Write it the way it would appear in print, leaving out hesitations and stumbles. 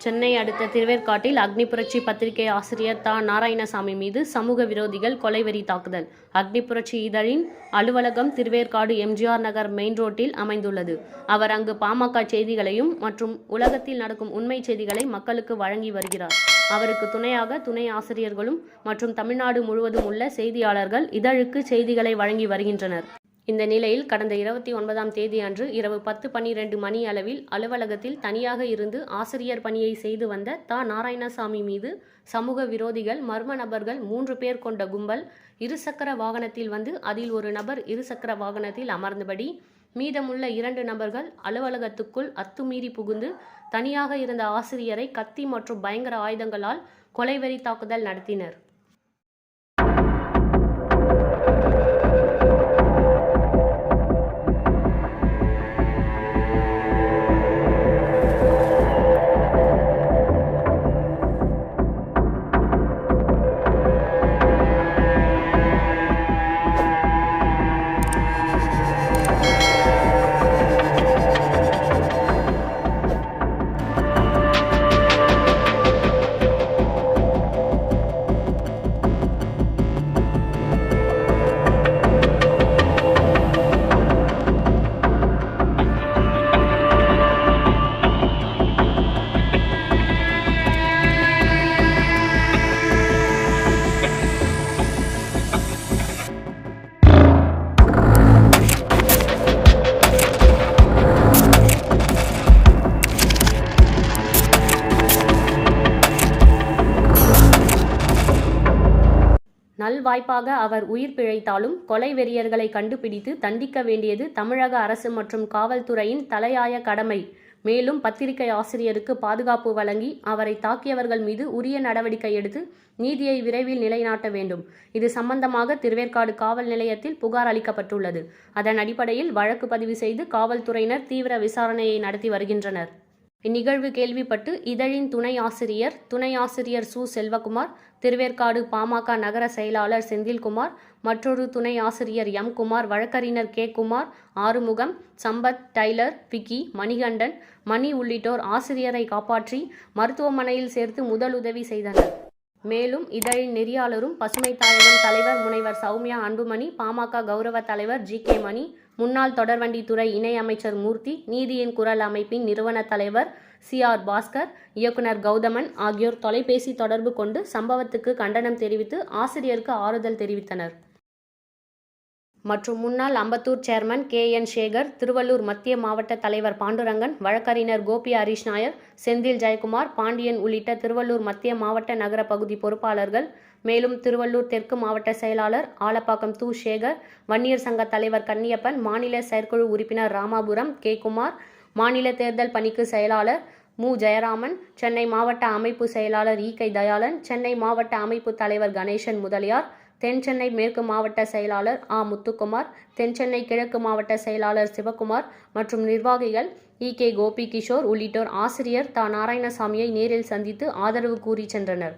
சென்னை அடுத்த திருவேற்காட்டில் அக்னி புரட்சி பத்திரிகை ஆசிரியர் தா. நாராயணசாமி மீது சமூக விரோதிகள் கொலைவெறி தாக்குதல். அக்னி புரட்சி இதழின் அலுவலகம் திருவேற்காடு எம்.ஜி.ஆர். நகர் மெயின் ரோட்டில் அமைந்துள்ளது. அவர் அங்கு பாமக செய்திகளையும் மற்றும் உலகத்தில் நடக்கும் உண்மை செய்திகளை மக்களுக்கு வழங்கி வருகிறார். அவருக்கு துணையாக துணை ஆசிரியர்களும் மற்றும் தமிழ்நாடு முழுவதும் உள்ள செய்தியாளர்கள் இதழுக்கு செய்திகளை வழங்கி வருகின்றனர். இந்த நிலையில் கடந்த 29ஆம் தேதி அன்று இரவு 10:12 மணி அளவில் அலுவலகத்தில் தனியாக இருந்து ஆசிரியர் பணியை செய்து வந்த தா. நாராயணசாமி மீது சமூக விரோதிகள் மர்ம நபர்கள் 3 பேர் கொண்ட கும்பல் இருசக்கர வாகனத்தில் வந்து அதில் ஒரு நபர் இருசக்கர வாகனத்தில் அமர்ந்தபடி மீதமுள்ள 2 நபர்கள் அலுவலகத்துக்குள் அத்துமீறி புகுந்து தனியாக இருந்த ஆசிரியரை கத்தி மற்றும் பயங்கர ஆயுதங்களால் கொலைவெறி தாக்குதல் நடத்தினர். நல்வாய்ப்பாக அவர் உயிர் பிழைத்தாலும் கொலை வெறியர்களை கண்டுபிடித்து தண்டிக்க வேண்டியது தமிழக அரசு மற்றும் காவல்துறையின் தலையாய கடமை. மேலும் பத்திரிகை ஆசிரியருக்கு பாதுகாப்பு வழங்கி அவரை தாக்கியவர்கள் மீது உரிய நடவடிக்கை எடுத்து நீதியை விரைவில் நிலைநாட்ட வேண்டும். இது சம்பந்தமாக திருவேற்காடு காவல் நிலையத்தில் புகார் அளிக்கப்பட்டுள்ளது. அதன் அடிப்படையில் வழக்கு பதிவு செய்து காவல்துறையினர் தீவிர விசாரணையை நடத்தி வருகின்றனர். இந்நிகழ்வு கேள்விப்பட்டு இதழின் துணை ஆசிரியர் சு. செல்வகுமார், திருவேற்காடு பாமக நகர செயலாளர் செந்தில்குமார், மற்றொரு துணை ஆசிரியர் எம். குமார், வழக்கறிஞர் கே. குமார், ஆறுமுகம், சம்பத், டைலர், விக்கி, மணிகண்டன், மணி உள்ளிட்டோர் ஆசிரியரை காப்பாற்றி மருத்துவமனையில் சேர்த்து முதலுதவி செய்தனர். மேலும் இதழின் நெறியாளரும் பசுமை தாயகம் தலைவர் முனைவர் சௌமியா அன்புமணி, பாமக கௌரவ தலைவர் ஜி.கே. மணி, முன்னாள் தொடர்வண்டித்துறை இணை அமைச்சர் மூர்த்தி, நீதியின் குரல் அமைப்பின் நிறுவன தலைவர் சி.ஆர். பாஸ்கர், இயக்குனர் கௌதமன் ஆகியோர் தொலைபேசி தொடர்பு கொண்டு சம்பவத்துக்கு கண்டனம் தெரிவித்து ஆசிரியருக்கு ஆறுதல் தெரிவித்தனர். மற்றும் முன்னாள் அம்பத்தூர் சேர்மன் கே.என். சேகர், திருவள்ளூர் மத்திய மாவட்ட தலைவர் பாண்டுரங்கன், வழக்கறிஞர் கோபி ஹரிஷ் நாயர், செந்தில் ஜெயக்குமார், பாண்டியன் உள்ளிட்ட திருவள்ளூர் மத்திய மாவட்ட நகர பகுதி பொறுப்பாளர்கள், மேலும் திருவள்ளூர் தெற்கு மாவட்ட செயலாளர் ஆலப்பாக்கம் து. சேகர், வன்னியர் சங்க தலைவர் கன்னியப்பன், மாநில செயற்குழு உறுப்பினர் ராமாபுரம் கே. குமார், மாநில தேர்தல் பணிக்கு செயலாளர் மு. ஜெயராமன், சென்னை மாவட்ட அமைப்பு செயலாளர் ஈ.கை. தயாளன், சென்னை மாவட்ட அமைப்பு தலைவர் கணேசன் முதலியார், தென்சென்னை மேற்கு மாவட்ட செயலாளர் ஆ. முத்துக்குமார், தென்சென்னை கிழக்கு மாவட்ட செயலாளர் சிவக்குமார் மற்றும் நிர்வாகிகள் ஈ.கே. கோபி கிஷோர் உள்ளிட்டோர் ஆசிரியர் தா. நாராயணசாமியை நேரில் சந்தித்து ஆதரவு கூறி சென்றனர்.